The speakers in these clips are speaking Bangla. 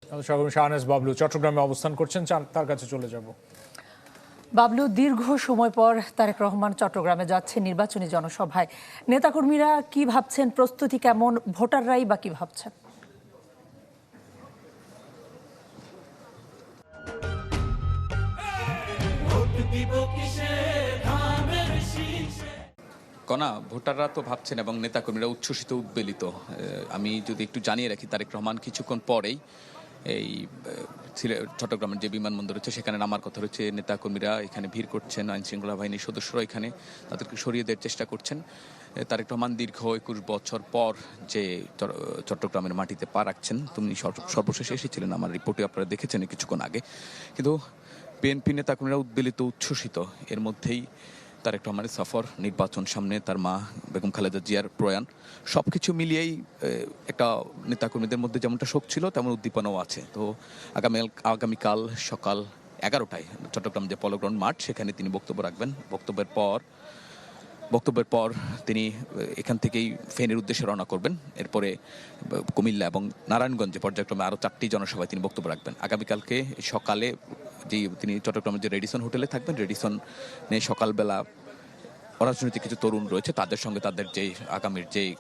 সহকর্মী শাহনেজ বাবলু চট্টগ্রামে অবস্থান করছেন, তার কাছে চলে যাব। বাবলু, দীর্ঘ সময় পর তারেক রহমান চট্টগ্রামে যাচ্ছে নির্বাচনী জনসভায়। নেতাকর্মীরা কি ভাবছেন, প্রস্তুতি কেমন, ভোটাররাই বা কি ভাবছেন? কণা, ভোটাররা তো ভাবছেন এবং নেতাকর্মীরা উচ্ছ্বসিত উদ্বেলিত। আমি যদি একটু জানিয়ে রাখি, তারেক রহমান কিছুক্ষণ পরেই এই চট্টগ্রামের যে বিমানবন্দর রয়েছে সেখানে নামার কথা রয়েছে। নেতাকর্মীরা এখানে ভিড় করছেন, আইন শৃঙ্খলা বাহিনীর সদস্যরা এখানে তাদেরকে সরিয়ে দেওয়ার চেষ্টা করছেন। তারেক রহমান দীর্ঘ 21 বছর পর যে চট্টগ্রামের মাটিতে পা রাখছেন, তুমি সর্বশেষে এসেছিলেন আমার রিপোর্টে, আপনারা দেখেছেন কিছুক্ষণ আগে। কিন্তু বিএনপি নেতাকর্মীরা উদ্বেলিত, উচ্ছ্বসিত। এর মধ্যেই তারেক রহমানের সফর, নির্বাচন সামনে, তার মা বেগম খালেদা জিয়ার প্রয়াণ, সবকিছু মিলিয়েই একটা নেতাকর্মীদের মধ্যে যেমনটা শোক ছিল তেমন উদ্দীপনাও আছে। তো আগামীকাল সকাল 11টায় চট্টগ্রাম যে পলোগ্রাউন্ড মাঠ, সেখানে তিনি বক্তব্য রাখবেন। বক্তব্যের পর তিনি এখান থেকেই ফেনীর উদ্দেশ্যে রওনা করবেন। এরপরে কুমিল্লা এবং নারায়ণগঞ্জে পর্যায়ক্রমে আরও 4টি জনসভায় তিনি বক্তব্য রাখবেন। আগামীকালকে সকালে তিনি চট্টগ্রামের যে রেডিসন হোটেলে থাকবেন, রেডিসনে সকালবেলা অরাজনৈতিক কিছু তরুণ রয়েছে, তাদের সঙ্গে তাদের যেই আগামীর যেই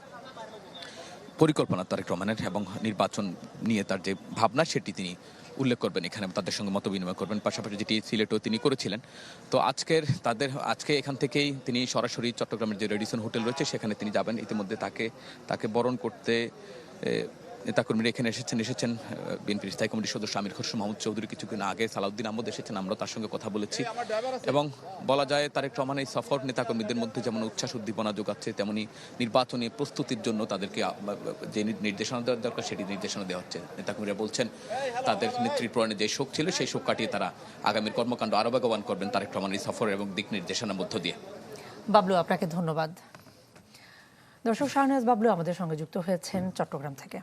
পরিকল্পনা তারেক রহমানের এবং নির্বাচন নিয়ে তার যে ভাবনা, সেটি তিনি উল্লেখ করবেন এখানে, তাদের সঙ্গে মত বিনিময় করবেন। পাশাপাশি যেটি সিলেটেও তিনি করেছিলেন। তো আজকে এখান থেকেই তিনি সরাসরি চট্টগ্রামের যে রেডিসন হোটেল রয়েছে সেখানে তিনি যাবেন। ইতিমধ্যে তাকে বরণ করতে নেতাকর্মীরা এখানে এসেছেন। বিএনপির স্থায়ী কমিটির সদস্য আমির খসরু মাহমুদ চৌধুরী কিছুদিন আগে, সালাউদ্দিন আহমদ এসেছেন, আমরা তার সঙ্গে কথা বলেছি। এবং বলা যায় তারেক রহমান এই সফর নেতাকর্মীদের মধ্যে যেমন উচ্ছ্বাস উদ্দীপনা যোগাচ্ছে, তেমনি নির্বাচনী প্রস্তুতির জন্য তাদেরকে যে নির্দেশনা দেওয়ার দরকার সেটি নির্দেশনা দেওয়া হচ্ছে। নেতাকর্মীরা বলছেন তাদের নেত্রীর প্রয়াণে যে শোক ছিল সেই শোক কাটিয়ে তারা আগামীর কর্মকাণ্ড আরও বেগবান করবেন তারেক রহমান এই সফর এবং দিক নির্দেশনার মধ্য দিয়ে। বাবলু, আপনাকে ধন্যবাদ। দর্শক, শাহনেজ বাবলু আমাদের সঙ্গে যুক্ত হয়েছেন চট্টগ্রাম থেকে।